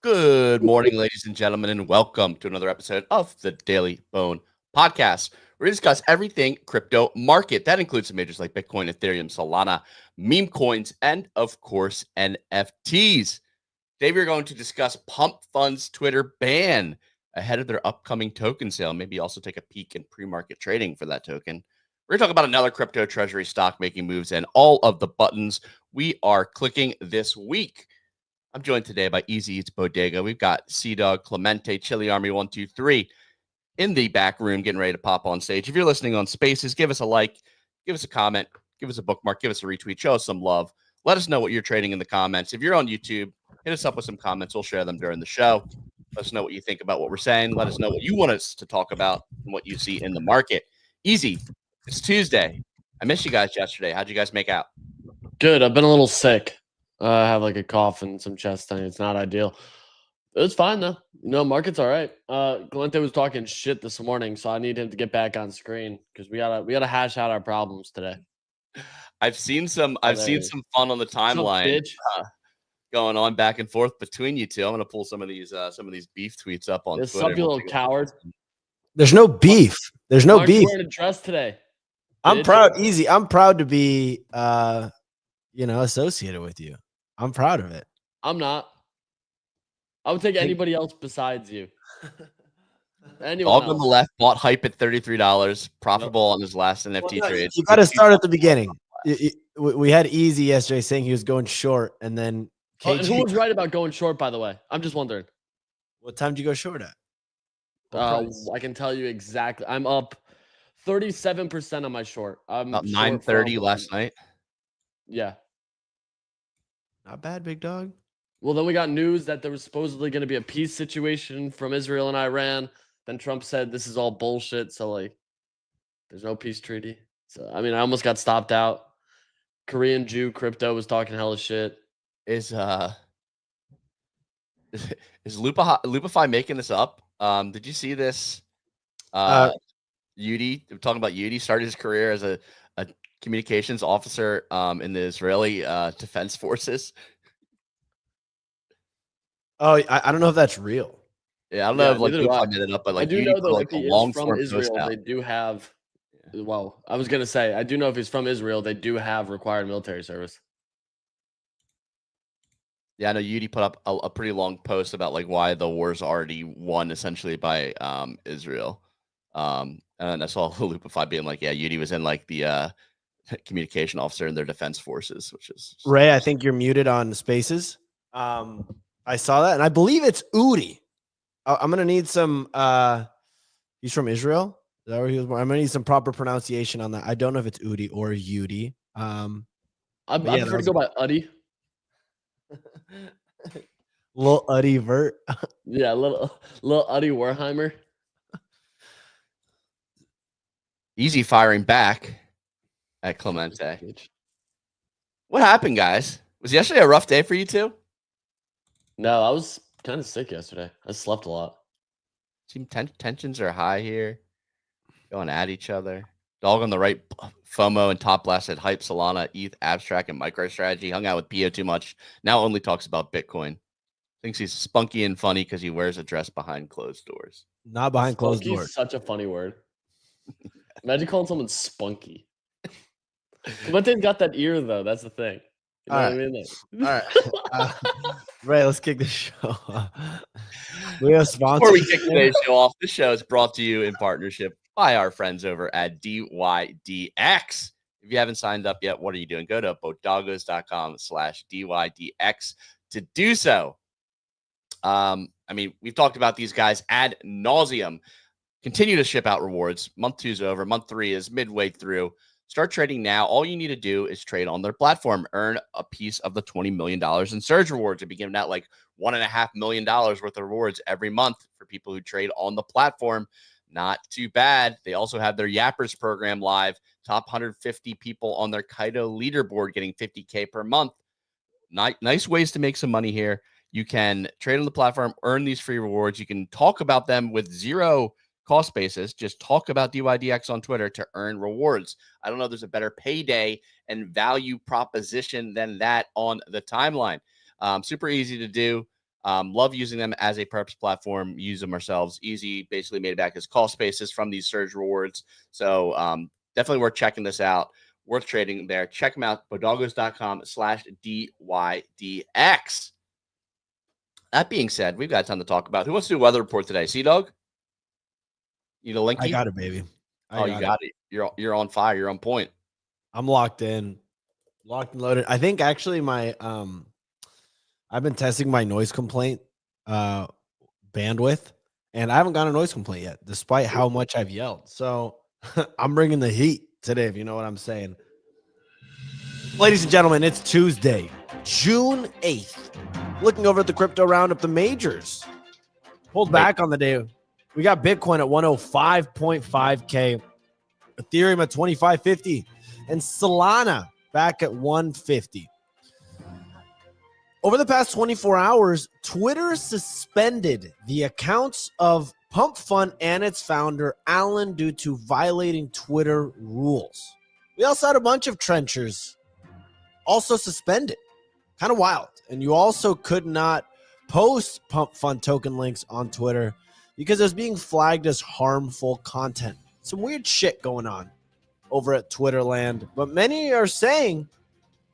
Good morning, ladies and gentlemen, and welcome to another episode of the Daily Bone Podcast, where we discuss everything crypto market. That includes some majors like Bitcoin, Ethereum, Solana, meme coins, and of course, NFTs. Today, we're going to discuss Pump.fun's Twitter ban ahead of their upcoming token sale. Maybe also take a peek in pre-market trading for that token. We're going to talk about another crypto treasury stock making moves and all of the buttons we are clicking this week. I'm joined today by Easy Eats Bodega. We've got Dog, Clemente, Chili Army 123 in the back room getting ready to pop on stage. If you're listening on Spaces, give us a like, give us a comment, give us a bookmark, give us a retweet, show us some love. Let us know what you're trading in the comments. If you're on YouTube, hit us up with some comments. We'll share them during the show. Let us know what you think about what we're saying. Let us know what you want us to talk about and what you see in the market. Easy. It's Tuesday. I missed you guys yesterday. How'd you guys make out? Good. I've been a little sick. I have like a cough and some chest pain. It's not ideal. It's fine though. Market's all right. Clemente was talking shit this morning, so I need him to get back on screen because we gotta hash out our problems today. I've seen some fun on the timeline going on back and forth between you two. I'm gonna pull some of these beef tweets up on Twitter. Sup, you little coward. There's no beef. There's no beef. Wearing a dress today. I'm proud, Easy. I'm proud to be associated with you. I'm proud of it. I'm not. I would take anybody else besides you. Dog on the left bought hype at $33, profitable on his last NFT trade. You got to start at the beginning. We had Easy yesterday saying he was going short, and then and who was right about going short, by the way? I'm just wondering. What time did you go short at? I can tell you exactly. I'm up 37% on my short. I'm about 9:30 last night. Yeah. Not bad, big dog. Well, then we got news that there was supposedly going to be a peace situation from Israel and Iran. Then Trump said this is all bullshit. So, there's no peace treaty. So, I almost got stopped out. Korean Jew crypto was talking hella shit. Is Lupify making this up? Did you see this? Yudi, we're talking about Yudi, started his career as a communications officer in the Israeli Defense Forces. Oh, I don't know if that's real. Yeah, I don't know if Lupify made it up, but I do know though if he is from Israel, they do have. Well, I was gonna say I do know if he's from Israel, they do have required military service. Yeah, I know Yudi put up a pretty long post about why the war's already won essentially by Israel. And I saw Lupify being like, yeah, Yudi was in the communication officer in their defense forces, which is Ray. I think you're muted on Spaces. I saw that, and I believe it's Udi. I'm gonna need some. He's from Israel. Is that where he was born? I'm gonna need some proper pronunciation on that. I don't know if it's Udi or Yudi. I prefer to go by Uddy. Little Uddy Vert. Yeah, little Uddy Warheimer. Easy firing back at Clemente. What happened, guys? Was yesterday a rough day for you two? No, I was kind of sick yesterday. I slept a lot. Seem tensions are high here. Going at each other. Dog on the right, FOMO and top blasted hype Solana, ETH, abstract, and MicroStrategy. Hung out with Pio too much. Now only talks about Bitcoin. Thinks he's spunky and funny because he wears a dress behind closed doors. Not behind closed doors. Is such a funny word. Imagine calling someone spunky. Clemente's got that ear though. That's the thing. You know what I mean? All right. Ray, let's kick the show off. We have sponsors. Before we kick today's show off, this show is brought to you in partnership by our friends over at DYDX. If you haven't signed up yet, what are you doing? Go to bodagos.com/DYDX to do so. We've talked about these guys ad nauseum. Continue to ship out rewards. Month 2 is over. Month 3 is midway through. Start trading now. All you need to do is trade on their platform. Earn a piece of the $20 million in surge rewards. They'll be giving out $1.5 million worth of rewards every month for people who trade on the platform. Not too bad. They also have their Yappers program live. Top 150 people on their Kaito leaderboard getting $50K per month. Nice ways to make some money here. You can trade on the platform, earn these free rewards. You can talk about them with zero cost basis. Just talk about DYDX on Twitter to earn rewards. I don't know if there's a better payday and value proposition than that on the timeline. Super easy to do. Love using them as a perps platform. Use them ourselves. Easy, basically made it back as call spaces from these surge rewards. So definitely worth checking this out. Worth trading there. Check them out. Bodoggos.com/DYDX. That being said, we've got a ton to talk about. Who wants to do a weather report today? Sea-Dog? You need a link? I got it, baby. You got it. You're on fire. You're on point. I'm locked in, locked and loaded. I think actually my I've been testing my noise complaint bandwidth, and I haven't got a noise complaint yet, despite how much I've yelled. So I'm bringing the heat today, if you know what I'm saying. Ladies and gentlemen, it's Tuesday, June 8th. Looking over at the crypto roundup, the majors pulled back on the day. We got Bitcoin at 105.5K, Ethereum at 2550, and Solana back at 150. Over the past 24 hours, Twitter suspended the accounts of Pump.fun and its founder, Alan, due to violating Twitter rules. We also had a bunch of trenchers also suspended. Kind of wild. And you also could not post Pump.fun token links on Twitter because it was being flagged as harmful content. Some weird shit going on over at Twitter land. But many are saying,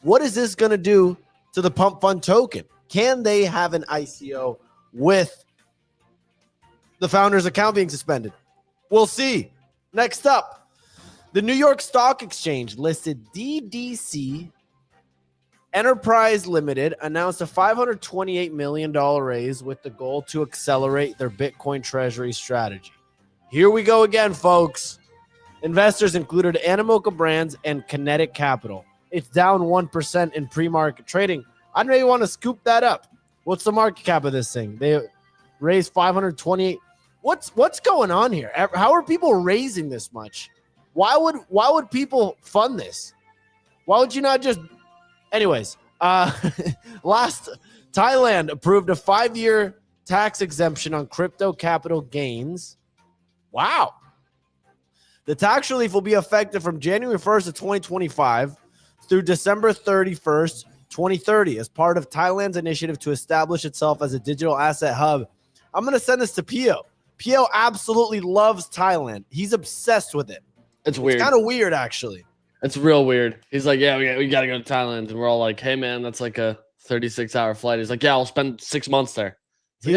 what is this going to do to the Pump.fun token? Can they have an ICO with the founder's account being suspended? We'll see. Next up, the New York Stock Exchange listed DDC Enterprise Limited announced a $528 million raise with the goal to accelerate their Bitcoin treasury strategy. Here we go again, folks. Investors included Animoca Brands and Kinetic Capital. It's down 1% in pre-market trading. I'd maybe want to scoop that up. What's the market cap of this thing? They raised 528. What's going on here? How are people raising this much? Why would people fund this? Why would you not just... Anyways, last, Thailand approved a 5-year tax exemption on crypto capital gains. Wow. The tax relief will be effective from January 1st of 2025 through December 31st, 2030 as part of Thailand's initiative to establish itself as a digital asset hub. I'm going to send this to Pio. Pio absolutely loves Thailand. He's obsessed with it. It's weird. It's kind of weird, actually. It's real weird. He's like, yeah, we got to go to Thailand. And we're all like, hey, man, that's like a 36-hour flight. He's like, yeah, I'll spend 6 months there. So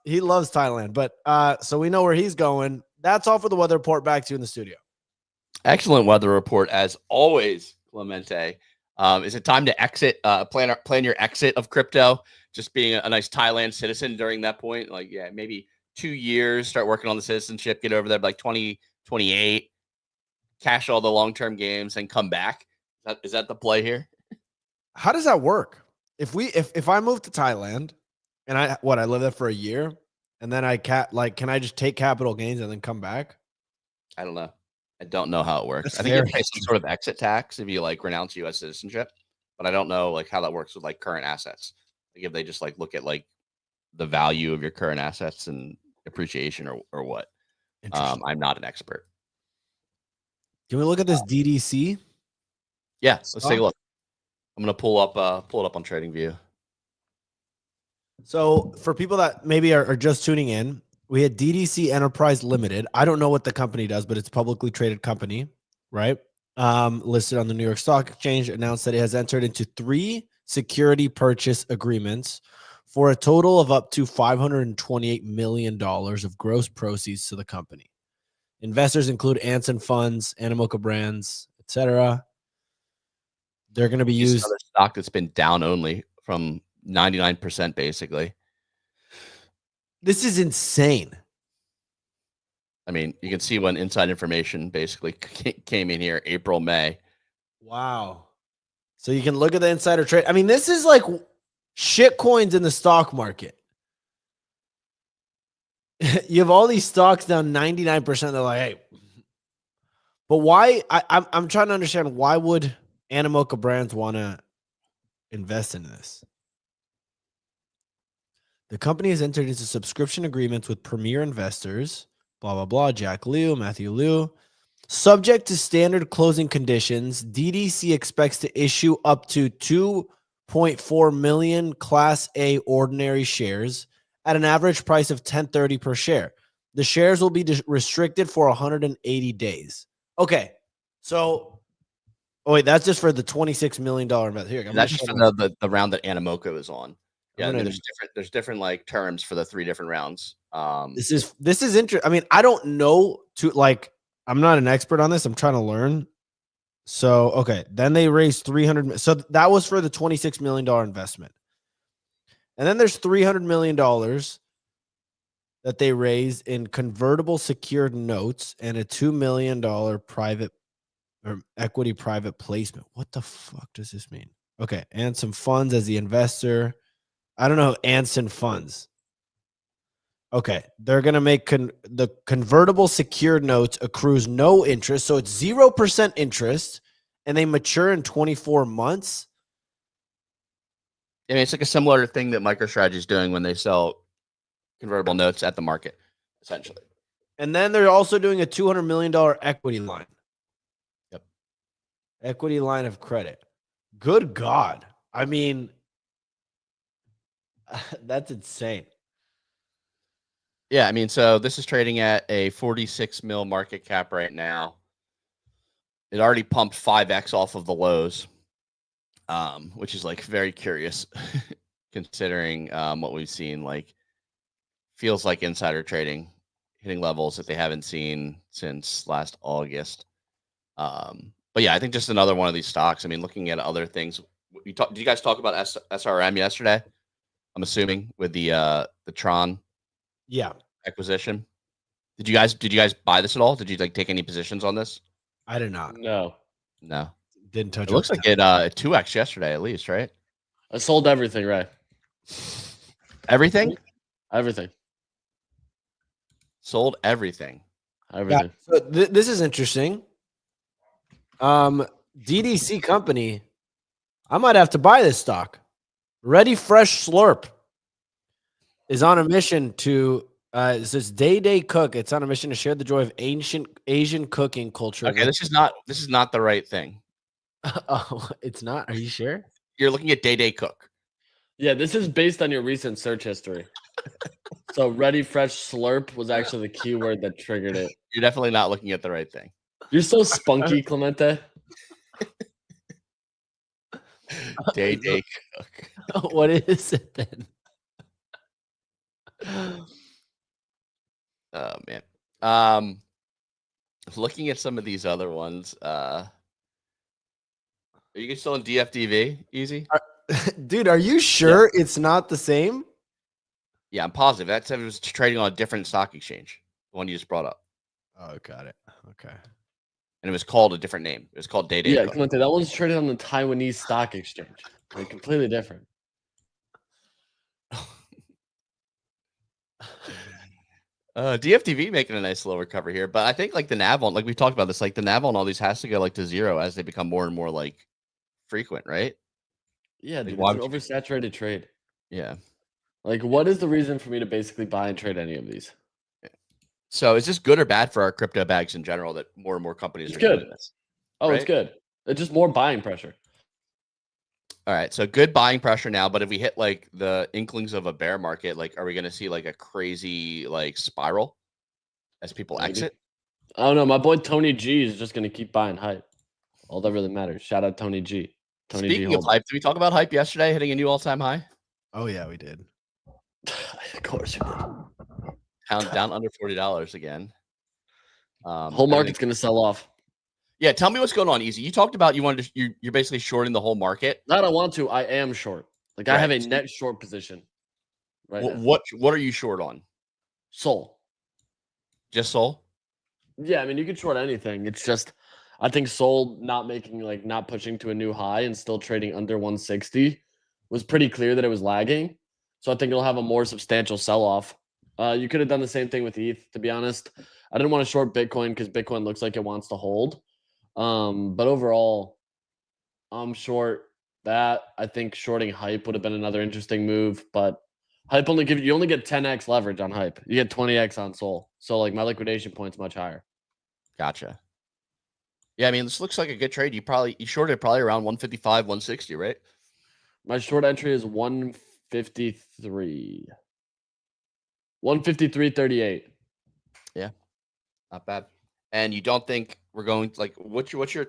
He loves Thailand. But so we know where he's going. That's all for the weather report. Back to you in the studio. Excellent weather report as always, Clemente. Is it time to exit? Plan your exit of crypto. Just being a nice Thailand citizen during that point. Like, yeah, maybe 2 years. Start working on the citizenship. Get over there by like 2028. Cash all the long-term games and come back. Is that the play here? How does that work? If I move to Thailand and I live there for a year and then can I just take capital gains and then come back? I don't know. I don't know how it works. That's I think you pay some sort of exit tax if you like renounce U.S. citizenship, but I don't know like how that works with like current assets. Like if they just like look at like the value of your current assets and appreciation or what. I'm not an expert. Can we look at this DDC? Yeah, let's take a look. I'm gonna pull it up on TradingView. So for people that maybe are just tuning in, we had DDC Enterprise Limited. I don't know what the company does, but it's a publicly traded company, right? Listed on the New York Stock Exchange, announced that it has entered into 3 security purchase agreements for a total of up to $528 million of gross proceeds to the company. Investors include Anson Funds, Animoca Brands, etc. They're going to be used. Another stock that's been down only from 99% basically. This is insane. I mean, you can see when inside information basically came in here, April, May. Wow. So you can look at the insider trade. I mean, this is like shit coins in the stock market. You have all these stocks down 99%. They're like, hey, but why? I'm trying to understand, why would Animoca Brands want to invest in this? The company has entered into subscription agreements with premier investors, blah, blah, blah, Jack Liu, Matthew Liu. Subject to standard closing conditions, DDC expects to issue up to 1.4 million Class A ordinary shares at an average price of $10.30 per share. The shares will be restricted for 180 days. Okay, so wait, that's just for the $26 million investment. Here, that's just for the round that Animoca is on. Yeah, I mean, there's different like terms for the 3 different rounds. This is interesting. I mean, I don't know I'm not an expert on this. I'm trying to learn. So, okay, then they raised 300. So that was for the $26 million investment. And then there's $300 million that they raised in convertible secured notes and a $2 million private or equity private placement. What the fuck does this mean? Okay, and some funds as the investor. I don't know, Anson funds. Okay, they're going to make the convertible secured notes accrues no interest. So it's 0% interest and they mature in 24 months. I mean, it's like a similar thing that MicroStrategy is doing when they sell convertible notes at the market, essentially. And then they're also doing a $200 million equity line. Yep. Equity line of credit. Good God. I mean, that's insane. Yeah, I mean, so this is trading at a 46 mil market cap right now. It already pumped 5x off of the lows, which is like very curious considering what we've seen. Like, feels like insider trading hitting levels that they haven't seen since last August. But yeah, I think just another one of these stocks. I mean, looking at other things, did you guys talk about SRM yesterday? I'm assuming with the Tron acquisition. Did you guys buy this at all? Did you like take any positions on this? I did not. No. Didn't touch it. Looks like it 2x yesterday at least, right? I sold everything, right? Everything? Everything. Sold everything. Everything. Yeah, so this is interesting. DDC company, I might have to buy this stock. Ready Fresh Slurp is on a mission to it says Day Cook. It's on a mission to share the joy of ancient Asian cooking culture. Okay, this is not the right thing. Oh, it's not. Are you sure? You're looking at Day Cook. Yeah, this is based on your recent search history. So Ready Fresh Slurp was actually the keyword that triggered it. You're definitely not looking at the right thing. You're so spunky, Clemente. Day Cook. What is it then? Oh man. Looking at some of these other ones, are you still in DFDV? Easy? Dude, are you sure it's not the same? Yeah, I'm positive. That said it was trading on a different stock exchange. The one you just brought up. Oh, got it. Okay. And it was called a different name. It was called Day Yeah, Cook. Clemente, that one's traded on the Taiwanese stock exchange. Like completely different. DFDV making a nice little recovery here, but I think like the NAV on, like we talked about this, like the NAV on all these has to go like to 0 as they become more and more like frequent, right? Yeah, dude, Like, it's an oversaturated trade. Yeah. Like, what is the reason for me to basically buy and trade any of these? So is this good or bad for our crypto bags in general that more and more companies are doing this? Oh, right? It's good. It's just more buying pressure. All right, so good buying pressure now, but if we hit like the inklings of a bear market, like are we going to see like a crazy like spiral as people exit? I don't know. My boy Tony G is just going to keep buying hype. All that really matters. Shout out Tony G. Speaking of hype, did we talk about hype yesterday hitting a new all-time high? Oh yeah, we did. Of course we did. Down under $40 again. Whole market's going to sell off. Yeah, tell me what's going on, Easy. You talked about you're basically shorting the whole market. I don't want to. I am short. Like I have a net short position. Right. What are you short on? Sol. Just Sol? Yeah, I mean you could short anything. It's just I think Sol not pushing to a new high and still trading under 160 was pretty clear that it was lagging. So I think it'll have a more substantial sell-off. You could have done the same thing with ETH, to be honest. I didn't want to short Bitcoin because Bitcoin looks like it wants to hold. But overall, I'm short that. I think shorting hype would have been another interesting move, but hype only you only get 10x leverage on hype. You get 20x on Sol. So like my liquidation point's much higher. Gotcha. Yeah, I mean this looks like a good trade. You shorted probably around 155, 160, right? My short entry is 153. 153.38. Not bad. And you don't think we're going to, like, what's your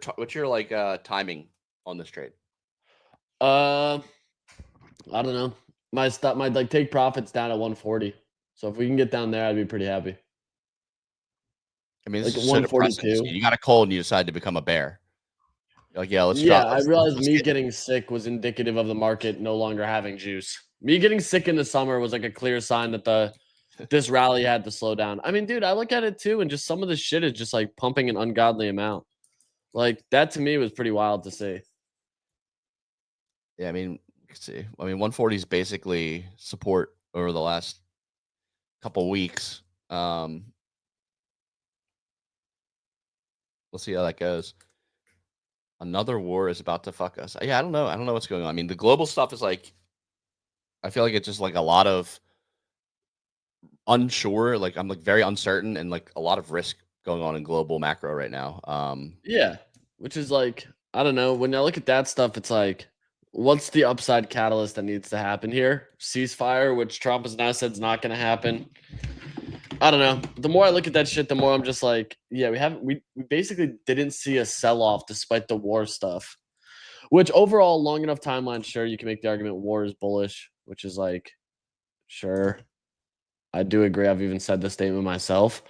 like timing on this trade? I don't know. My like take profits down at 140. So if we can get down there, I'd be pretty happy. I mean, this Like is so depressing. 142. You got a cold and you decide to become a bear. You're like, yeah, let's Yeah, drop. I realized me getting sick was indicative of the market no longer having juice. Me getting sick in the summer was like a clear sign that this rally had to slow down. I mean, dude, I look at it too, and just some of the shit is just like pumping an ungodly amount. Like that to me was pretty wild to see. Yeah, I mean, let's see. I mean, 140 is basically support over the last couple weeks. We'll see how that goes. Another war is about to fuck us. Yeah, I don't know. I don't know what's going on. I mean, the global stuff is like, I feel like it's just like a lot of unsure. Like I'm like very uncertain and like a lot of risk going on in global macro right now. Yeah, which is like I don't know. When I look at that stuff, it's like, what's the upside catalyst that needs to happen here? Ceasefire, which Trump has now said is not going to happen. I don't know. The more I look at that shit, the more I'm just like, yeah, we basically didn't see a sell off despite the war stuff. Which overall, long enough timeline, sure, you can make the argument war is bullish, which is like, sure, I do agree. I've even said the statement myself,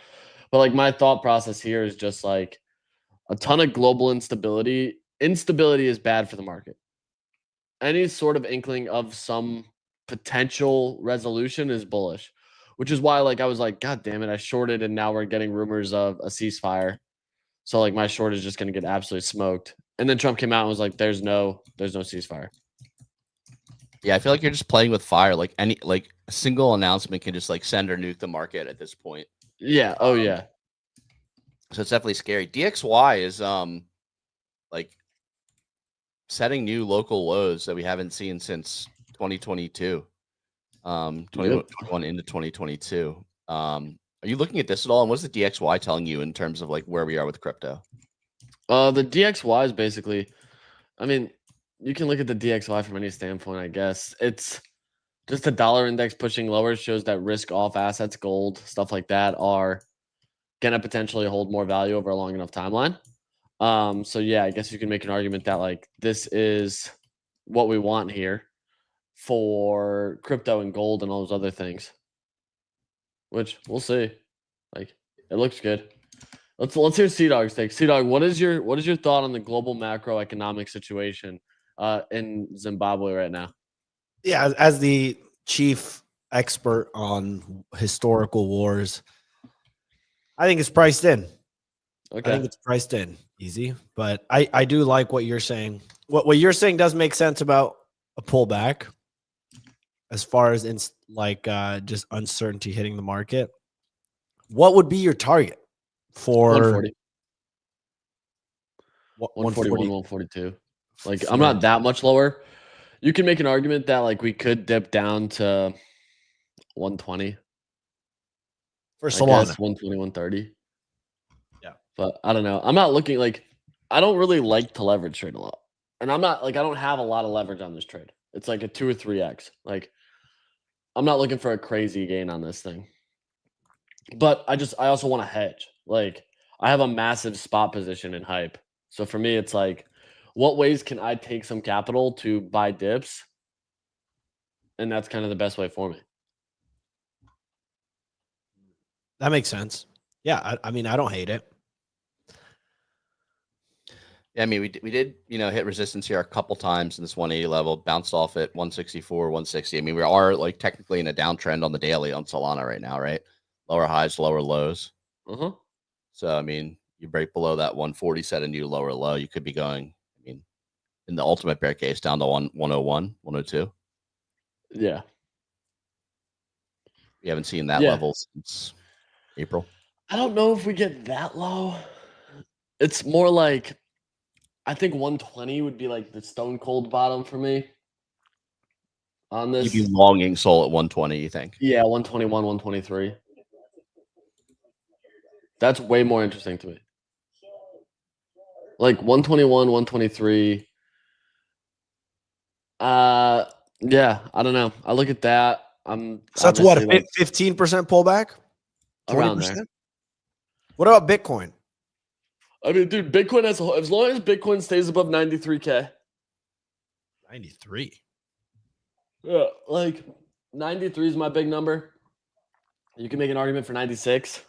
but like my thought process here is just like a ton of global instability. Instability is bad for the market. Any sort of inkling of some potential resolution is bullish, which is why like I was like, God damn it, I shorted and now we're getting rumors of a ceasefire. So like my short is just gonna get absolutely smoked. And then Trump came out and was like, there's no ceasefire. Yeah, I feel like you're just playing with fire. Like a single announcement can just like send or nuke the market at this point. Yeah. Oh yeah. So it's definitely scary. DXY is like setting new local lows that we haven't seen since 2022. 2021 into 2022. Are you looking at this at all? And what's the DXY telling you in terms of like where we are with crypto? The DXY is basically, I mean, you can look at the DXY from any standpoint, I guess. It's just a dollar index pushing lower shows that risk off assets, gold, stuff like that are gonna potentially hold more value over a long enough timeline. So yeah, I guess you can make an argument that like this is what we want here for crypto and gold and all those other things. Which we'll see. Like it looks good. Let's hear Sea Dog's take. Sea Dog, what is your thought on the global macroeconomic situation in Zimbabwe right now? Yeah, as the chief expert on historical wars, I think it's priced in. Okay. I think it's priced in easy, but I do like what you're saying. What you're saying does make sense about a pullback as far as in like just uncertainty hitting the market. What would be your target for 140? 140? 142. Like I'm not that much lower. You can make an argument that like we could dip down to 120 for I Solana. guess 120, 130. Yeah. But I don't know. I'm not looking like I don't really like to leverage trade a lot. And I'm not like I don't have a lot of leverage on this trade. It's like a 2 or 3x. Like I'm not looking for a crazy gain on this thing. But I also want to hedge. Like I have a massive spot position in hype. So for me it's like what ways can I take some capital to buy dips? And that's kind of the best way for me. That makes sense. Yeah, I mean, I don't hate it. Yeah, I mean, we did, hit resistance here a couple times in this 180 level, bounced off at 164, 160. I mean, we are like technically in a downtrend on the daily on Solana right now, right? Lower highs, lower lows. Uh-huh. So, I mean, you break below that 140, set a new lower low. You could be going, I mean, in the ultimate bear case, down to 101, 102. Yeah. We haven't seen that level since April. I don't know if we get that low. It's more like I think 120 would be like the stone cold bottom for me on this. You'd be longing Sol at 120, you think? Yeah, 121, 123. That's way more interesting to me. Like 121, 123. Yeah, I don't know. I look at that. I'm So that's what, obviously, like, 15% pullback? around there. 20%? What about Bitcoin? I mean, dude, Bitcoin as long as Bitcoin stays above 93K. 93. Yeah, like 93 is my big number. You can make an argument for 96,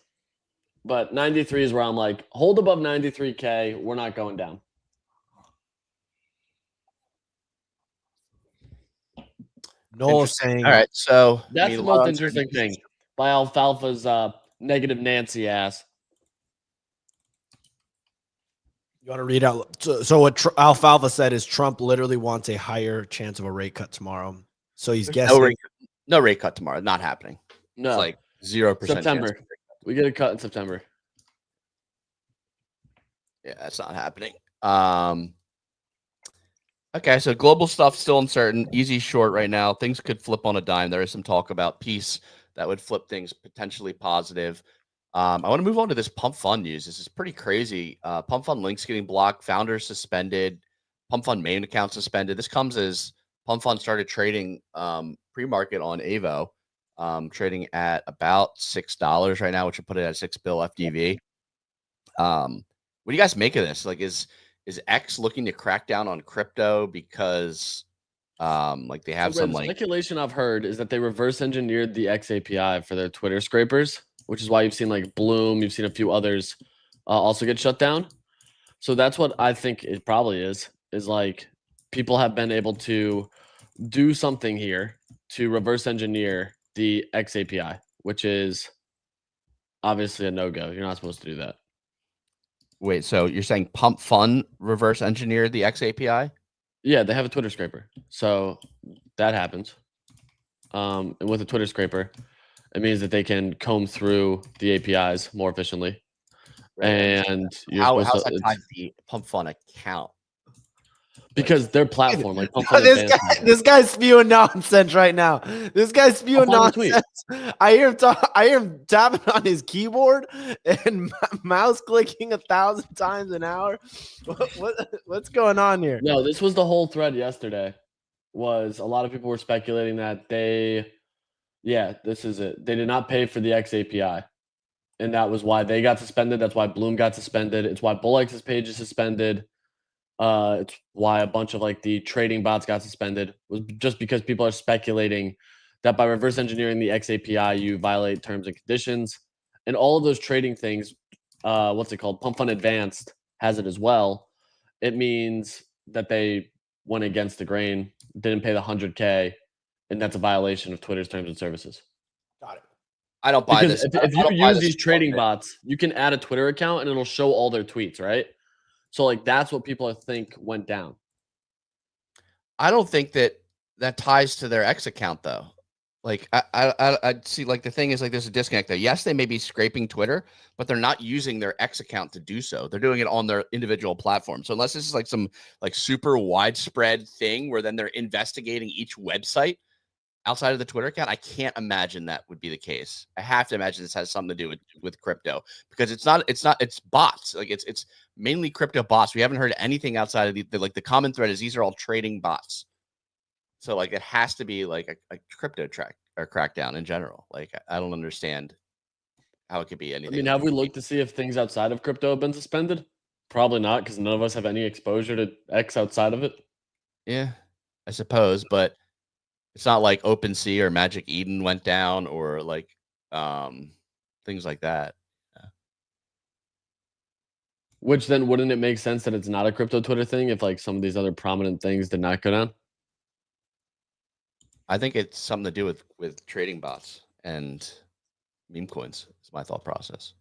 but 93 is where I'm like, hold above 93K. We're not going down. Noel saying, All right, so That's a the lot most of interesting uncertainties. thing by Alfalfa's negative Nancy ass. you want to read out? So what Alfalfa said is Trump literally wants a higher chance of a rate cut tomorrow. So he's guessing. No rate cut tomorrow. Not happening. No, It's like 0% September. chance. We get a cut in September. Yeah, that's not happening. Okay, so global stuff still uncertain. Easy short right now. Things could flip on a dime. There is some talk about peace that would flip things potentially positive. I want to move on to this Pump.fun news. This is pretty crazy. Pump.fun links getting blocked, founders suspended, Pump.fun main account suspended. This comes as Pump.fun started trading pre-market on Avo, trading at about $6 right now, which would put it at 6 bill FDV. What do you guys make of this? Like, is X looking to crack down on crypto because like they have some like speculation I've heard is that they reverse engineered the X API for their Twitter scrapers, which is why you've seen like Bloom, you've seen a few others also get shut down. So that's what I think it probably is like people have been able to do something here to reverse engineer the X API, which is obviously a no-go. You're not supposed to do that. Wait, so you're saying Pump.fun reverse engineered the X API? Yeah, they have a Twitter scraper. So that happens. And with a Twitter scraper, it means that they can comb through the APIs more efficiently. Right, And you're how's supposed that to, tied to the Pump.fun account? because their platform, like this guy's spewing nonsense right now. This guy's spewing nonsense. I hear him tapping on his keyboard and mouse clicking 1,000 times an hour. What's going on here? No, this was the whole thread yesterday. Was a lot of people were speculating that this is it. They did not pay for the X API, and that was why they got suspended. That's why Bloom got suspended. It's why BullX's page is suspended. It's why a bunch of like the trading bots got suspended, was just because people are speculating that by reverse engineering the X API, you violate terms and conditions, and all of those trading things. What's it called? Pump.fun Advanced has it as well. It means that they went against the grain, didn't pay the 100K, and that's a violation of Twitter's terms and services. Got it. I don't buy because this. If you use these trading bots, you can add a Twitter account and it'll show all their tweets, right? So like that's what people think went down. I don't think that ties to their X account though. Like I see, like the thing is, like there's a disconnect there. Yes, they may be scraping Twitter, but they're not using their X account to do so. They're doing it on their individual platform. So unless this is like some like super widespread thing where then they're investigating each website outside of the Twitter account, I can't imagine that would be the case. I have to imagine this has something to do with crypto, because it's bots. Like it's mainly crypto bots. We haven't heard anything outside of the common thread is these are all trading bots. So like it has to be like a crypto track or crackdown in general. Like I don't understand how it could be anything. I mean, have we looked to see if things outside of crypto have been suspended? Probably not, because none of us have any exposure to X outside of it. Yeah, I suppose, but it's not like OpenSea or Magic Eden went down or like things like that. Yeah. Which then wouldn't it make sense that it's not a crypto Twitter thing if like some of these other prominent things did not go down? I think it's something to do with trading bots and meme coins is my thought process.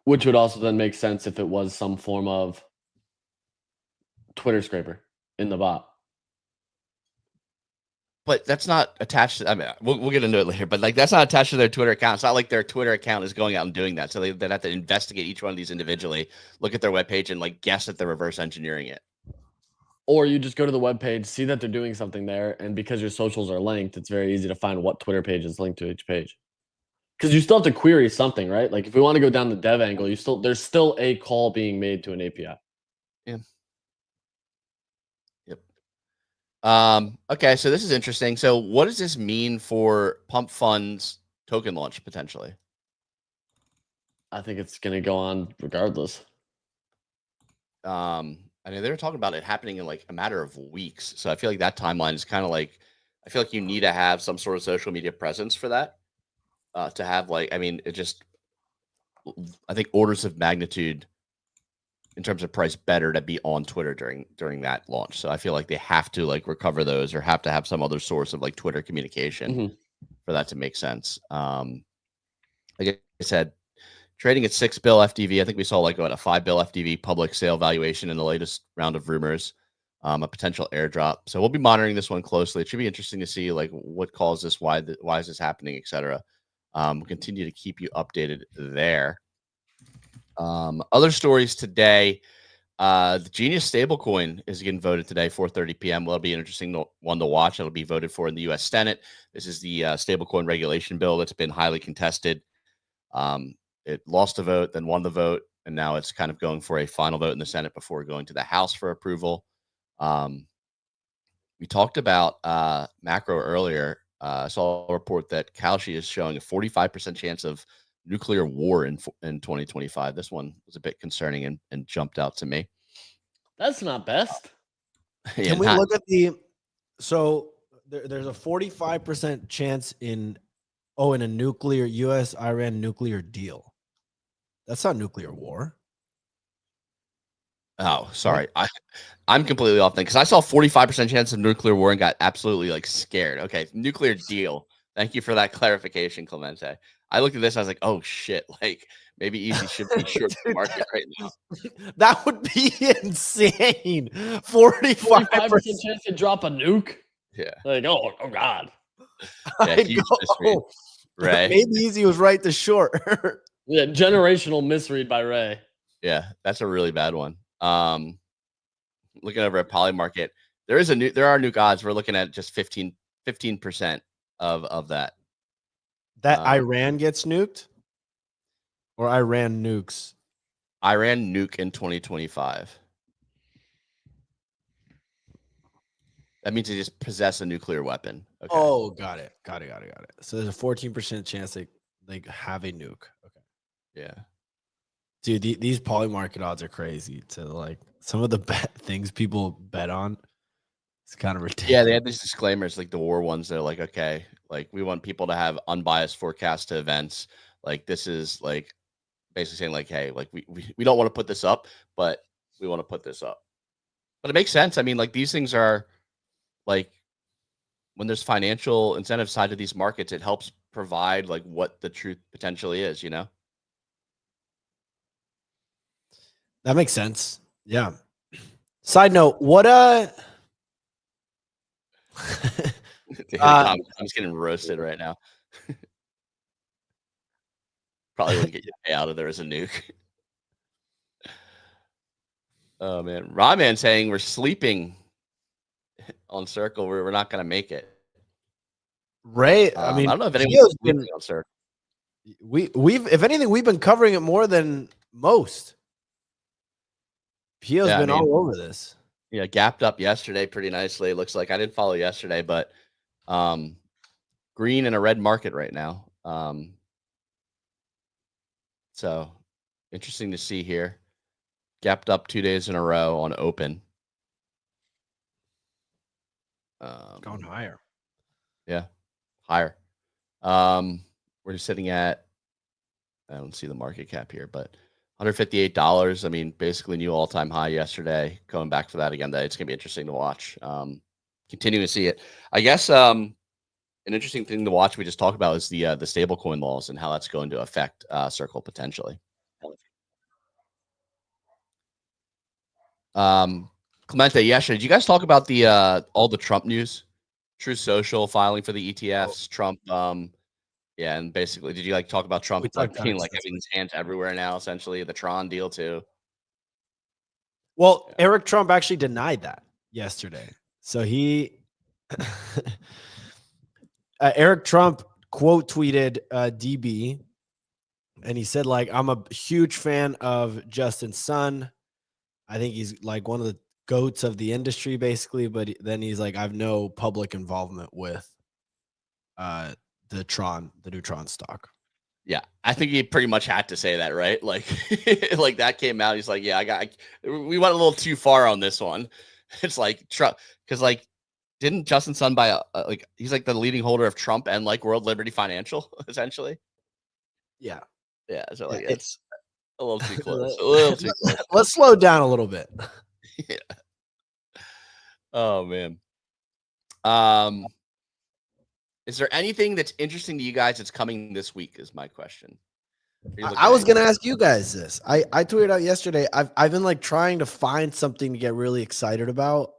Which would also then make sense if it was some form of Twitter scraper in the bot. But that's not attached to, I mean, we'll get into it later, but like that's not attached to their Twitter account. It's not like their Twitter account is going out and doing that. So they have to investigate each one of these individually, look at their webpage and like guess that they're reverse engineering it. Or you just go to the webpage, see that they're doing something there, and because your socials are linked, it's very easy to find what Twitter page is linked to each page. Because you still have to query something, right? Like if we want to go down the dev angle, there's still a call being made to an API. Yeah. Yep. Okay, so this is interesting. So what does this mean for Pump.fun's token launch potentially? I think it's gonna go on regardless. I mean, they were talking about it happening in like a matter of weeks. So I feel like that timeline is kind of like, I feel like you need to have some sort of social media presence for that. To have like, I mean, it just, I think orders of magnitude in terms of price better to be on Twitter during that launch. So I feel like they have to like recover those or have to have some other source of like Twitter communication for that to make sense. Like I said, trading at 6 bill FDV. I think we saw like what, a 5 bill FDV public sale valuation in the latest round of rumors, a potential airdrop. So we'll be monitoring this one closely. It should be interesting to see like what caused this, why is this happening, etc. We'll continue to keep you updated there. Other stories today. The Genius stablecoin is getting voted today, 4:30 p.m. Well, it'll be an interesting one to watch. It'll be voted for in the U.S. Senate. This is the stablecoin regulation bill that's been highly contested. It lost a vote, then won the vote, and now it's kind of going for a final vote in the Senate before going to the House for approval. We talked about macro earlier. I saw a report that Kalshi is showing a 45% chance of nuclear war in 2025. This one was a bit concerning and jumped out to me. That's not best. Yeah, Can we look at the? So there's a 45% chance in a nuclear U.S.-Iran nuclear deal. That's not nuclear war. Oh, sorry. I'm completely off then because I saw 45% chance of nuclear war and got absolutely like scared. Okay, nuclear deal. Thank you for that clarification, Clemente. I looked at this, I was like, oh shit, like maybe Easy should be short the market right now. That would be insane. 45% chance to drop a nuke. Yeah. Like, oh god. Yeah, huge misread. Ray. Maybe Easy was right to short. Yeah, generational misread by Ray. Yeah, that's a really bad one. Looking over at Polymarket, there are nuke odds. We're looking at just 15% of that. That Iran gets nuked? Or Iran nukes? Iran nuke in 2025. That means they just possess a nuclear weapon. Okay. Oh, got it. So there's a 14% chance they have a nuke. Okay. Yeah. Dude, these Polymarket odds are crazy. To like some of the things people bet on. It's kind of ridiculous. Yeah, they had these disclaimers, like the war ones. They're like, okay, like we want people to have unbiased forecast to events. Like this is like basically saying like, hey, like we don't want to put this up, but we want to put this up. But it makes sense. I mean, like these things are like when there's financial incentive side to these markets, it helps provide like what the truth potentially is, you know? That makes sense. Yeah. Side note, what Dude, I'm just getting roasted right now. Probably wouldn't get you to pay out if there was a nuke. Oh man, Rodman saying we're sleeping on Circle. We're not gonna make it. Ray, I mean, I don't know if anyone's sleeping on Circle. We've if anything, we've been covering it more than most. Pio's been all over this. Yeah, gapped up yesterday pretty nicely. It looks like I didn't follow yesterday, but green in a red market right now. So interesting to see here. Gapped up 2 days in a row on open. Going higher. Yeah, higher. We're sitting at, I don't see the market cap here, but $158. I mean, basically new all-time high yesterday. Going back for that again, it's going to be interesting to watch. Continuing to see it. I guess an interesting thing to watch we just talked about is the stablecoin laws and how that's going to affect Circle potentially. Clemente, Yasha, did you guys talk about the all the Trump news? Truth Social filing for the ETFs, Trump. Yeah, and basically, did you like talk about Trump like being like having his hands everywhere now? Essentially, the Tron deal too. Well, Eric Trump actually denied that yesterday. So he, Eric Trump quote tweeted DB, and he said like, "I'm a huge fan of Justin Sun. I think he's like one of the goats of the industry, basically. But then he's like, I have no public involvement with the new Tron stock. Yeah, I think he pretty much had to say that, right? Like, like that came out. He's like, yeah, we went a little too far on this one. It's like Trump, because like, didn't Justin Sun buy like he's like the leading holder of Trump and like World Liberty Financial, essentially. Yeah, yeah. So like, Yeah, it's a little too close. A little too close. Let's slow down a little bit. Yeah. Oh man. Is there anything that's interesting to you guys that's coming this week? Is my question. I was gonna ask you guys this. I tweeted out yesterday. I've been like trying to find something to get really excited about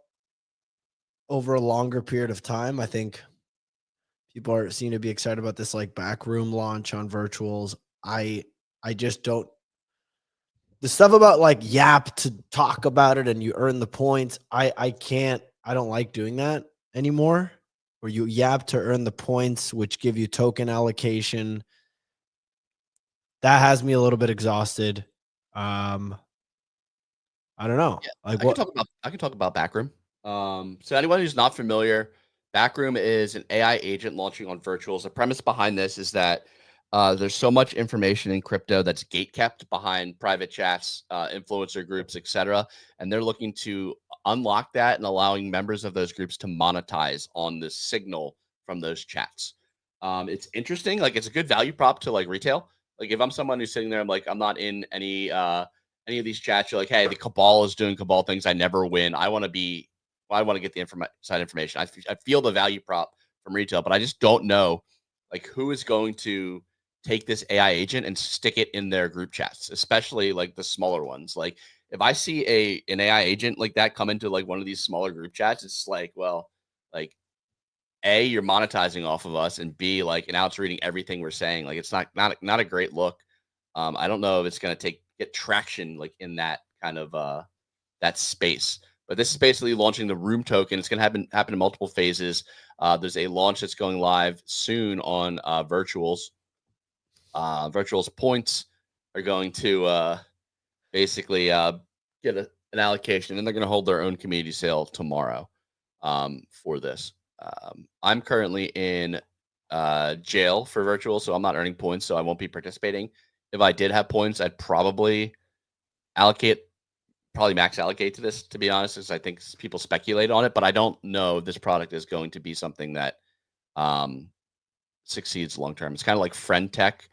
over a longer period of time. I think people seem to be excited about this like backroom launch on virtuals. I just don't. The stuff about like Yap to talk about it and you earn the points. I can't. I don't like doing that anymore. Where you Yap to earn the points, which give you token allocation. That has me a little bit exhausted. I don't know. Yeah, like I can talk about Backroom. So anyone who's not familiar, Backroom is an AI agent launching on virtuals. The premise behind this is that there's so much information in crypto that's gatekept behind private chats, influencer groups, etc. And they're looking to unlock that and allowing members of those groups to monetize on the signal from those chats. It's interesting. Like, it's a good value prop to like retail. Like, if I'm someone who's sitting there, I'm like, I'm not in any of these chats. You're like, hey, the cabal is doing cabal things. I never win. I want to get the inside information. I feel the value prop from retail, but I just don't know like who is going to take this AI agent and stick it in their group chats, especially like the smaller ones. Like, if I see an AI agent like that come into like one of these smaller group chats, it's like, well, like, A, you're monetizing off of us, and B, like, now it's reading everything we're saying. Like, it's not a great look. I don't know if it's going to get traction like in that kind of that space. But this is basically launching the Room token. It's going to happen in multiple phases. There's a launch that's going live soon on virtuals. Virtuals points are going to basically get an allocation, and they're going to hold their own community sale tomorrow for this. I'm currently in jail for virtual, so I'm not earning points, so I won't be participating. If I did have points, I'd probably max allocate to this, to be honest, because I think people speculate on it, but I don't know if this product is going to be something that succeeds long term. It's kind of like friend tech,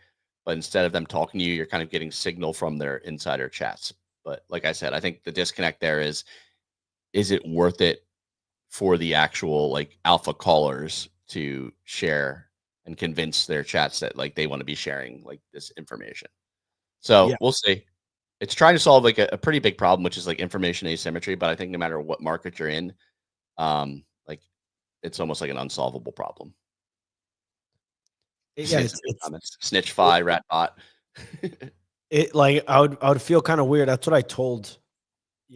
but instead of them talking to you, you're kind of getting signal from their insider chats. But like I said, I think the disconnect there is it worth it for the actual like alpha callers to share and convince their chats that like they want to be sharing like this information? So Yeah. we'll see. It's trying to solve like a pretty big problem, which is like information asymmetry. But I think no matter what market you're in, like, it's almost like an unsolvable problem. Yeah, it's snitch fi rat bot. It like I would feel kind of weird. That's what I told.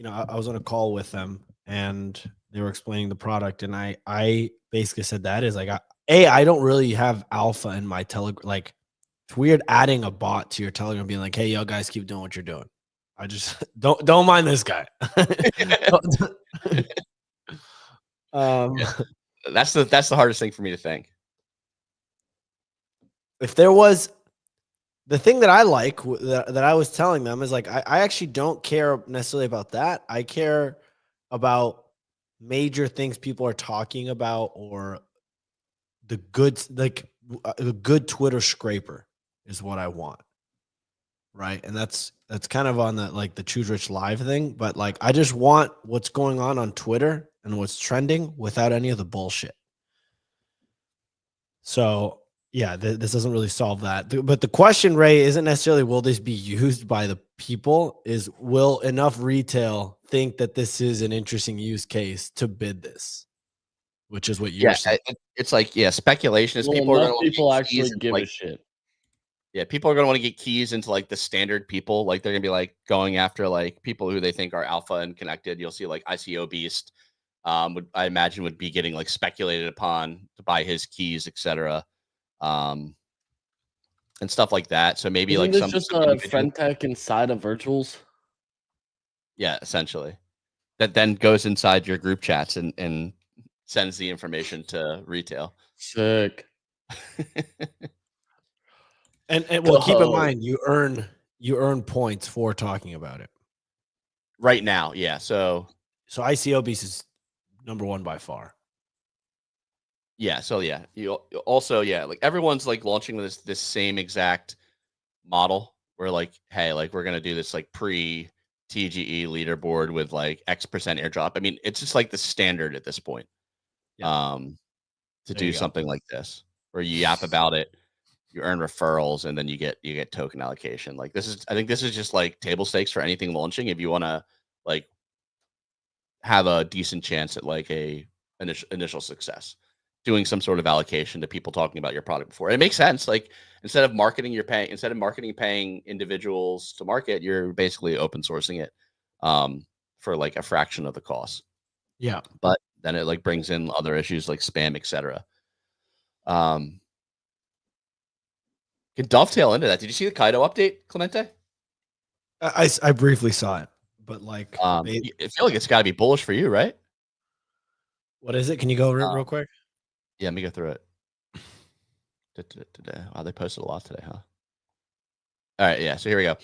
I was on a call with them and they were explaining the product, and I basically said that is like I don't really have alpha in my Telegram. Like, it's weird adding a bot to your Telegram, being like, hey, yo guys, keep doing what you're doing. I just don't mind this guy. Yeah. That's the hardest thing for me to think. If there was the thing that I like that I was telling them is like, I actually don't care necessarily about that. I care about major things people are talking about, or the good, like a good Twitter scraper is what I want. Right. And that's kind of on the like the Choose Rich Live thing. But like, I just want what's going on Twitter and what's trending without any of the bullshit. So yeah, this doesn't really solve that. But the question, Ray, isn't necessarily will this be used by the people, is will enough retail think that this is an interesting use case to bid this, which is what you're saying. It's like, speculation is people are going to actually give a shit. Yeah, people are going to want to get keys into like the standard people. Like, they're going to be like going after like people who they think are alpha and connected. You'll see like ICO Beast, I imagine would be getting like speculated upon to buy his keys, etc. And stuff like that. So maybe Isn't like this just a friend tech inside of virtuals? Yeah, essentially. that then goes inside your group chats and sends the information to retail. Sick. And well, keep in Go. mind you earn points for talking about it. Right now, yeah. So ICO Beast is number one by far. yeah, so yeah, you also like everyone's like launching this same exact model where like, hey, like we're gonna do this like pre TGE leaderboard with like X% airdrop. I mean, it's just like the standard at this point. Yeah. To There do you go. something like this where you yap about it, you earn referrals, and then you get token allocation. Like I think this is just like table stakes for anything launching if you want to like have a decent chance at like a initial success, doing some sort of allocation to people talking about your product before. And it makes sense. Like instead of marketing paying individuals to market, you're basically open sourcing it for like a fraction of the cost. Yeah. But then it like brings in other issues like spam, etc. Can dovetail into that. Did you see the Kaito update, Clemente? I briefly saw it, but like, I feel like it's got to be bullish for you, right? what is it? Can you go over it real quick? Yeah, let me go through it. Today. Wow, they posted a lot today, huh? All right, yeah. So here we go.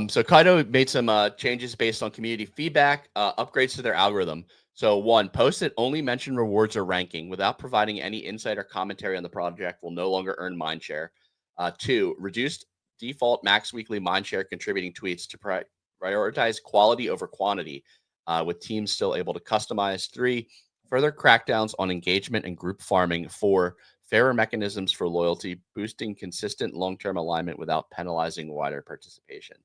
So Kaito made some changes based on community feedback, upgrades to their algorithm. So 1, posts that only mention rewards or ranking without providing any insight or commentary on the project will no longer earn mindshare. 2, reduced default max weekly mindshare contributing tweets to prioritize quality over quantity, with teams still able to customize. 3, further crackdowns on engagement and group farming. 4, fairer mechanisms for loyalty, boosting consistent long-term alignment without penalizing wider participation.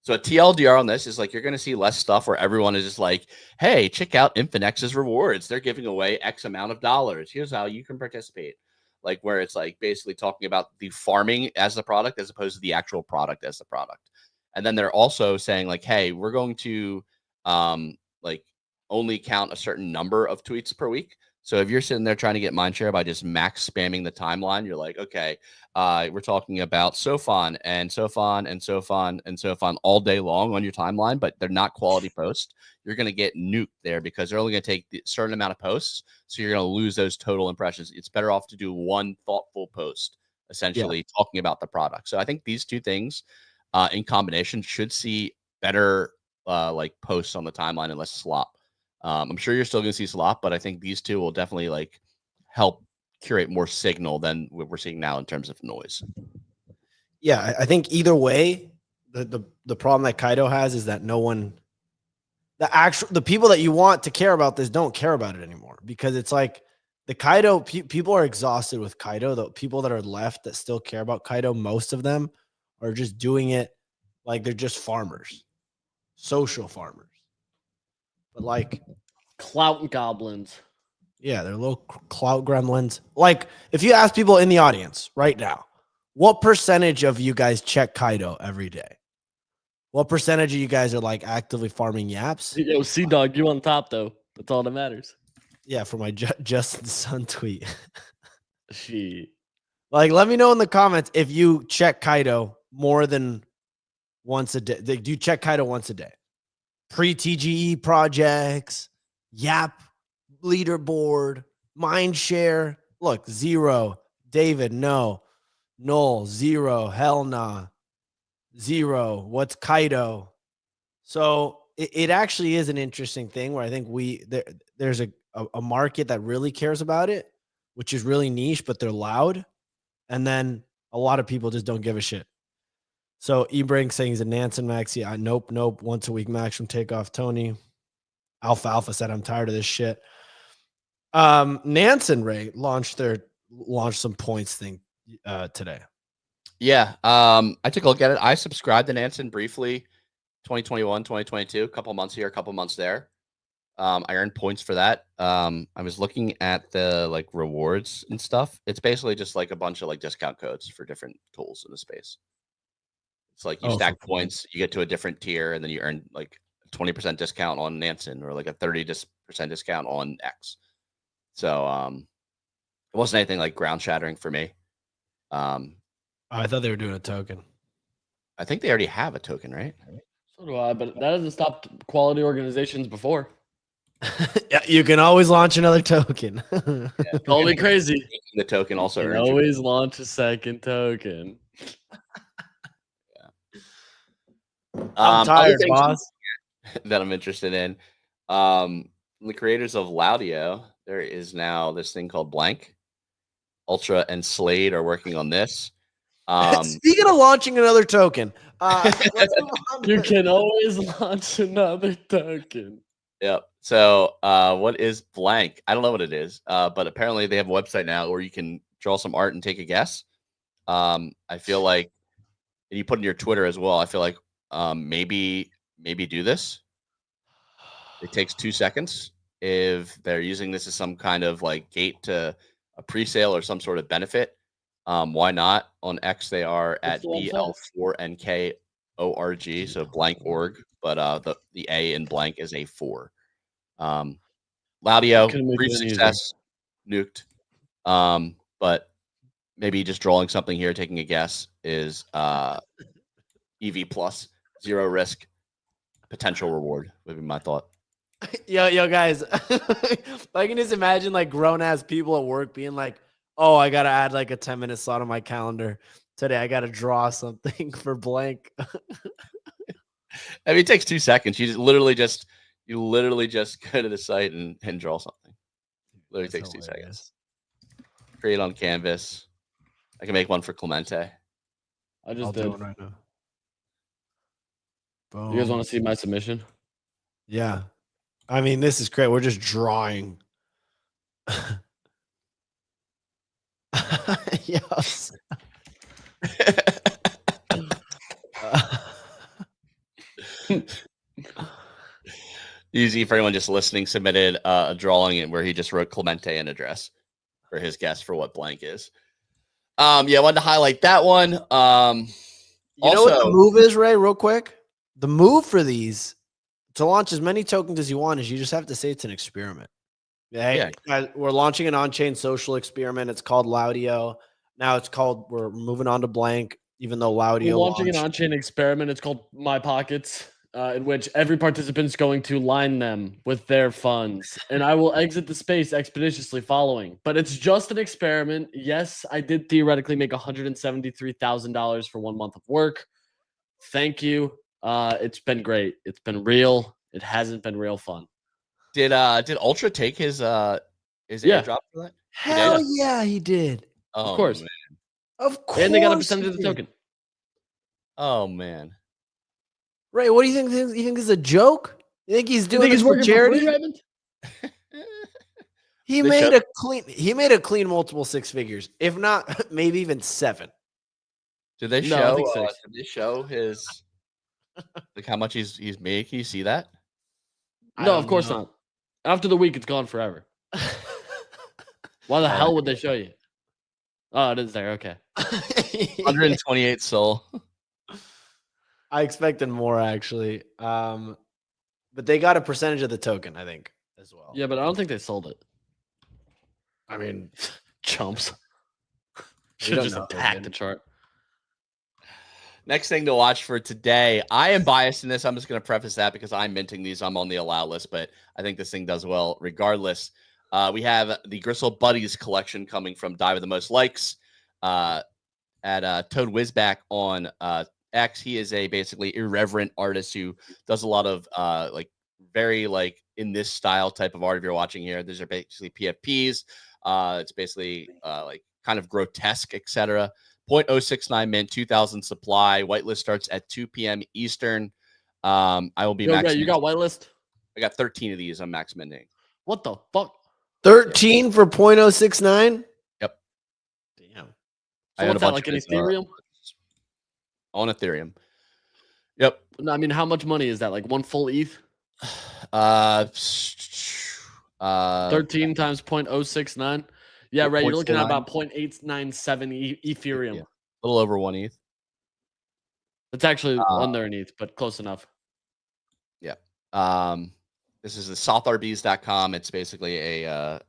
So a TLDR on this is like you're going to see less stuff where everyone is just like, hey, check out Infinex's rewards. They're giving away X amount of dollars. Here's how you can participate. Like where it's like basically talking about the farming as the product as opposed to the actual product as the product. And then they're also saying like, hey, we're going to like only count a certain number of tweets per week. So if you're sitting there trying to get mindshare by just max spamming the timeline, you're like, okay, we're talking about SoFon and SoFon and SoFon and SoFon all day long on your timeline, but they're not quality posts. You're going to get nuked there because they're only going to take a certain amount of posts. So you're going to lose those total impressions. It's better off to do one thoughtful post, essentially talking about the product. So I think these two things in combination should see better like posts on the timeline and less slop. I'm sure you're still going to see slop, but I think these two will definitely like help curate more signal than what we're seeing now in terms of noise. Yeah, I think either way, the problem that Kaito has is that the people that you want to care about this don't care about it anymore, because it's like the Kaito people are exhausted with Kaito. The people that are left that still care about Kaito, most of them are just doing it like they're just farmers, social farmers. But like Clout goblins. Yeah, they're little clout gremlins. Like if you ask people in the audience right now, what percentage of you guys check Kaito every day? What percentage of you guys are like actively farming yaps? Yo, C-Dog, you on top though. That's all that matters. Yeah, for my Justin Sun tweet. Shit. Like, let me know in the comments if you check Kaito more than once a day. Do you check Kaito once a day? Pre-TGE projects, Yap leaderboard, Mindshare. Look, 0. David, no. Null, 0. Hell nah. 0. What's Kaito? So it actually is an interesting thing where I think there's a market that really cares about it, which is really niche, but they're loud. And then a lot of people just don't give a shit. So Ebring saying he's a Nansen Maxi. Nope. Once a week max from Takeoff Tony. Alfalfa said, I'm tired of this shit. Nansen Ray launched some points thing today. Yeah. I took a look at it. I subscribed to Nansen briefly, 2021, 2022, a couple months here, a couple months there. I earned points for that. I was looking at the like rewards and stuff. It's basically just like a bunch of like discount codes for different tools in the space. It's like you stack points, you get to a different tier, and then you earn like 20% discount on Nansen or like a 30% discount on X. So it wasn't anything like ground shattering for me. I thought they were doing a token. I think they already have a token, right? So do I, but that hasn't stopped quality organizations before. Yeah, you can always launch another token. Call me crazy. The token also You can earns you. always launch a second token. I'm Other tired, things boss. that I'm interested in. The creators of Laudio, there is now this thing called Blank. Ultra and Slade are working on this. Speaking of launching another token, let's move on You to- can always launch another token. Yep. So, what is Blank? I don't know what it is, but apparently they have a website now where you can draw some art and take a guess. I feel like and you put in your Twitter as well. I feel like maybe do this. It takes 2 seconds. If they're using this as some kind of like gate to a pre-sale or some sort of benefit, why not? On X, they are at BL4NKORG, so blank org, but the A in blank is a 4. Laudio, Couldn't make brief it any easier. success, nuked. But maybe just drawing something here, taking a guess is EV plus, 0 risk, potential reward would be my thought. Yo, guys, I can just imagine like grown ass people at work being like, "Oh, I gotta add like a 10-minute slot on my calendar today. I gotta draw something for Blank." I mean, it takes 2 seconds. You literally just go to the site and draw something. Literally takes 2 seconds. Create on canvas. I can make one for Clemente. I just I'll did. do it right now. Boom. You guys want to see my submission? Yeah. I mean, this is great. We're just drawing. Yes. Easy for anyone just listening. Submitted a drawing where he just wrote Clemente an address for his guess for what Blank is. I wanted to highlight that one. You know what the move is, Ray? Real quick, the move for these to launch as many tokens as you want is you just have to say it's an experiment. Yeah, we're launching an on-chain social experiment. It's called Laudio. Now we're moving on to Blank, even though Laudio We're launching an on-chain experiment. It's called My Pockets, in which every participant's going to line them with their funds, and I will exit the space expeditiously following. But it's just an experiment. Yes, I did theoretically make $173,000 for 1 month of work. Thank you. It's been great. It's been real. It hasn't been real fun. Did Ultra take his airdrop for that? Hell yeah, he did. Oh, of course. Man. Of course. And they got a percentage of the token. Oh man. Ray, what do you think? You think this is a joke? You think he's doing this for working charity? For free, He made a clean multiple 6 figures, if not maybe even 7. Did they No, show? I think 6. Did they show his like how much he's made? Can you see that? No, of course not. After the week, it's gone forever. Why the hell would they show you? Oh, it is there. Okay. 128 soul. I expected more actually. But they got a percentage of the token, I think, as well. Yeah, but I don't think they sold it. I mean, Chumps. Should don't just know, attack dude. the chart. Next thing to watch for today. I am biased in this. I'm just going to preface that because I'm minting these. I'm on the allow list, but I think this thing does well regardless. We have the Gristle Buddeez collection coming from Die with the Most Likes at Toad Whizback on X. He is a basically irreverent artist who does a lot of like very like in this style type of art. If you're watching here, these are basically PFPs. It's basically like kind of grotesque, etc. 0.069 mint, 2,000 supply. Whitelist starts at 2 p.m. Eastern. I will be max. You got whitelist? I got 13 of these. I'm max minting. What the fuck? 13 for 0.069? Yep. Damn. So what's that, like an Ethereum? On Ethereum. Yep. No, I mean, how much money is that? Like 1 full ETH? 13 times 0.069. Yeah, right. You're looking at about 0.897 Ethereum. Yeah. A little over 1 ETH. It's actually under an ETH, but close enough. Yeah. This is the southrbees.com. It's basically a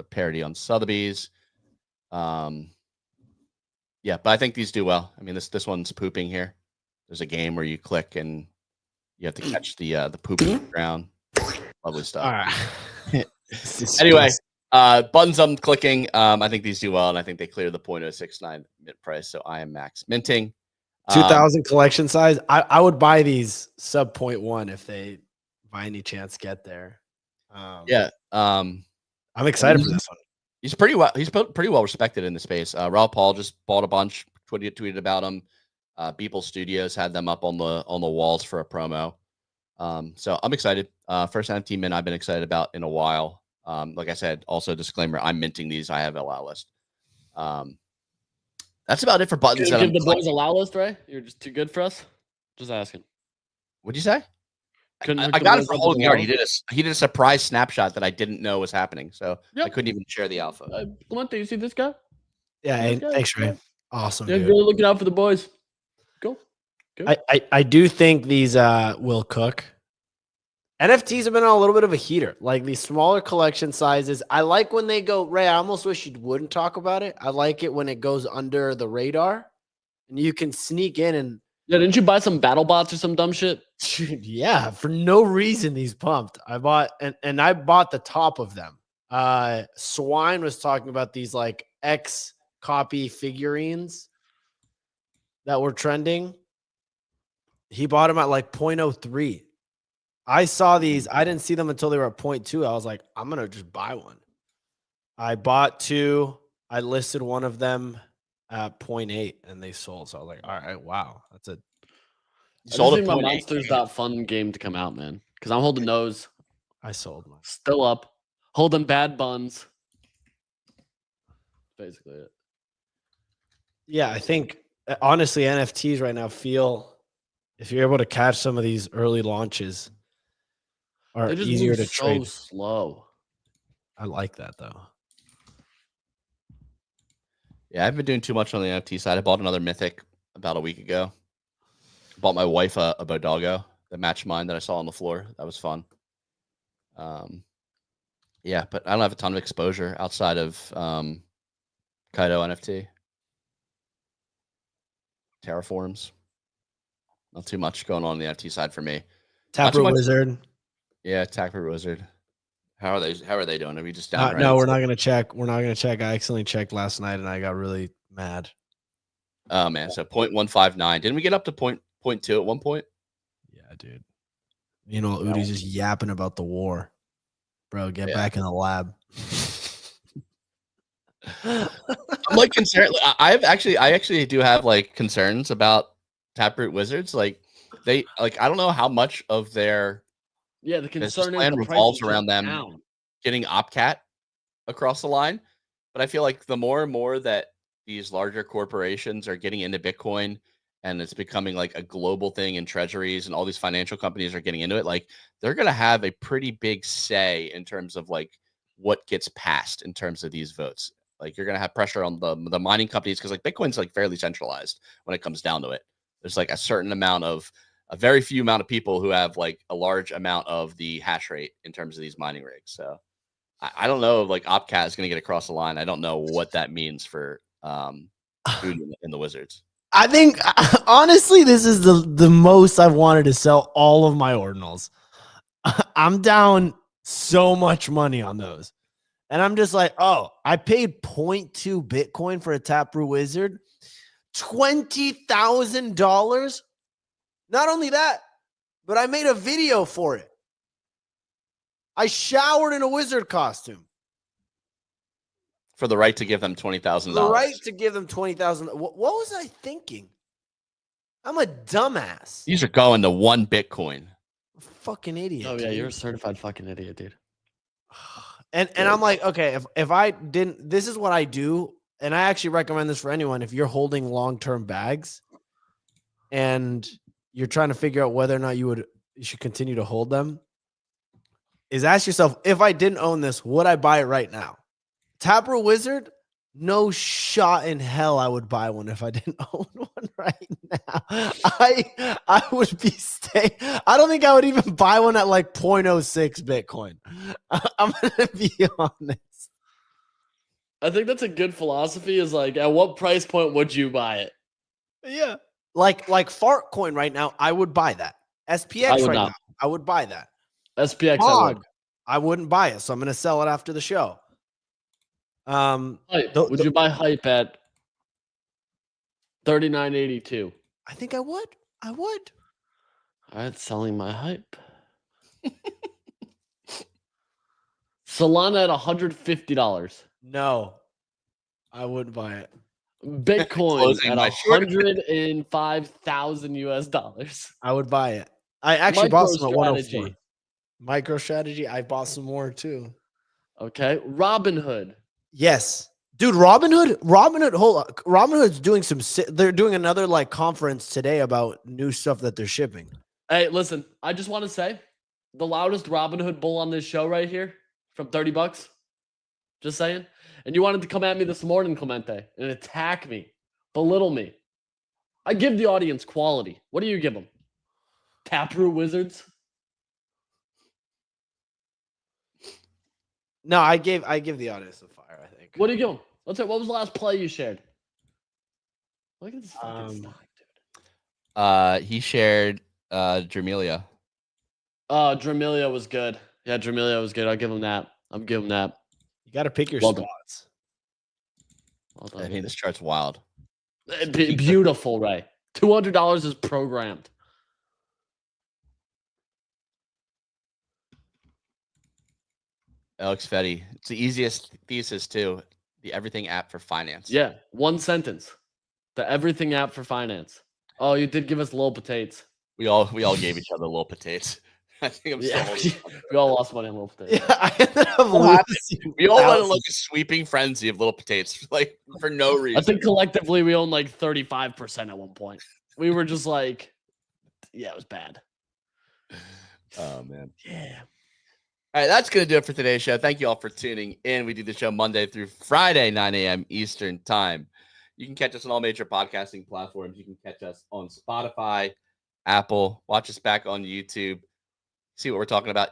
parody on Sotheby's. Yeah, but I think these do well. I mean, this one's pooping here. There's a game where you click and you have to catch the poop on the ground. Lovely stuff. All right. Anyway, buttons I'm clicking. I think these do well, and I think they clear the 0.069 mint price. So I am max minting. 2,000 collection size. I would buy these sub 0.1 if they by any chance get there. Yeah. I'm excited for this one. He's pretty well respected in the space. Raul Paul just bought a bunch. Tweeted about him. Beeple Studios had them up on the walls for a promo. So I'm excited. First NFT mint I've been excited about in a while. Like I said, also disclaimer, I'm minting these. I have a allow list. That's about it for buttons. Give the boys allow list, right? You're just too good for us. Just asking. What'd you say? Couldn't I got it for holding yard. He did a surprise snapshot that I didn't know was happening, so Yep. I couldn't even share the alpha. Clemente, you see this guy? Yeah, This guy? thanks, Ray. Awesome. Yeah, Dude. really looking out for the boys. Go. I do think these will cook. NFTs have been on a little bit of a heater, like these smaller collection sizes. I like when they go, Ray, I almost wish you wouldn't talk about it. I like it when it goes under the radar and you can sneak in and Yeah, didn't you buy some battle bots or some dumb shit? yeah, for no reason these pumped. I bought and I bought the top of them. Swine was talking about these like X copy figurines that were trending. He bought them at like 0.03. I saw these. I didn't see them until they were at 0.2. I was like, I'm going to just buy one. I bought two. I listed one of them at 0.8 and they sold. So I was like, all right, wow. That's a Sold at at my Monsters.fun game to come out, man. Because I'm holding those. I sold mine. Still up. Holding bad buns. Basically it. Yeah, I think honestly, NFTs right now feel, if you're able to catch some of these early launches, are They just easier move to so trade. slow. I like that though. Yeah, I've been doing too much on the NFT side. I bought another Mythic about a week ago. Bought my wife a Bodoggo that matched mine that I saw on the floor. That was fun. Yeah, but I don't have a ton of exposure outside of Kaito NFT. Terraforms. Not too much going on the NFT side for me. Taproot Wizard. Yeah, Taproot Wizard. How are they doing? Are we just down? No, we're not gonna check. We're not gonna check. I accidentally checked last night and I got really mad. Oh man, so 0.159. Didn't we get up to 0.2 at one point? Yeah, dude. You know, Udi's just yapping about the war. Bro, get back in the lab. I'm like concerned. I actually do have like concerns about Taproot Wizards. Like I don't know how much of their the concern plan is the revolves price is around them down. getting OpCat across the line. But I feel like the more and more that these larger corporations are getting into Bitcoin and it's becoming like a global thing in treasuries and all these financial companies are getting into it, like they're going to have a pretty big say in terms of like what gets passed in terms of these votes. Like you're going to have pressure on the mining companies because like Bitcoin's like fairly centralized when it comes down to it. There's like a very few amount of people who have like a large amount of the hash rate in terms of these mining rigs. So I don't know if like OpCat is going to get across the line. I don't know what that means for food in the Wizards. I think honestly, this is the most I've wanted to sell all of my ordinals. I'm down so much money on those. And I'm just like, oh, I paid 0.2 Bitcoin for a Taproot Wizard. $20,000. Not only that, but I made a video for it. I showered in a wizard costume. For the right to give them $20,000. The right to give them $20,000. What was I thinking? I'm a dumbass. These are going to 1 Bitcoin. Fucking idiot. Oh yeah, you're a certified fucking idiot, dude. And I'm like, okay, if I didn't, this is what I do, and I actually recommend this for anyone. If you're holding long-term bags and you're trying to figure out whether or not you should continue to hold them, is ask yourself, if I didn't own this, would I buy it right now? Taproot Wizard, no shot in hell I would buy one if I didn't own one right now. I would be I don't think I would even buy one at like 0.06 Bitcoin. I'm gonna be honest. I think that's a good philosophy. Is like, at what price point would you buy it? Yeah, like Fart Coin right now, I would buy that. SPX right now, I would buy that. SPX, Hog, I wouldn't buy it, so I'm gonna sell it after the show. Hype. Would you buy hype at 39.82? I think I would. I would. All right, selling my hype. Solana at $150. No, I wouldn't buy it. Bitcoin Closing at my short. $105,000. I would buy it. I actually bought some at 104. MicroStrategy. MicroStrategy. I bought some more too. Okay. Robinhood. Yes, dude. Robinhood. Hold on. Robinhood's doing some. They're doing another like conference today about new stuff that they're shipping. Hey, listen. I just want to say, the loudest Robinhood bull on this show right here from $30. Just saying. And you wanted to come at me this morning, Clemente, and attack me, belittle me. I give the audience quality. What do you give them? Taproot Wizards? No, I gave the audience a fire. I think. What do you give them? Let's say, what was the last play you shared? Look at this fucking stock, dude. He shared Dramelia. Dramelia was good. Yeah, Dramelia was good. I'll give him that. I'm giving him that. You got to pick your Well done. spots. Well I done. mean, this chart's wild. Beautiful, Ray. $200 is programmed. Alex Fetty. It's the easiest thesis too. The everything app for finance. Yeah, one sentence. The everything app for finance. Oh, you did give us little potatoes. We all gave each other little potatoes. I think I'm still holding on. We all lost money on little potatoes. Yeah, I ended up What losing We all went on thousands. like a sweeping frenzy of little potatoes, like for no reason. I think collectively we owned like 35% at one point. We were just like, yeah, it was bad. Oh man. Yeah. All right, that's going to do it for today's show. Thank you all for tuning in. We do the show Monday through Friday, 9 a.m. Eastern Time. You can catch us on all major podcasting platforms. You can catch us on Spotify, Apple. Watch us back on YouTube. See what we're talking about.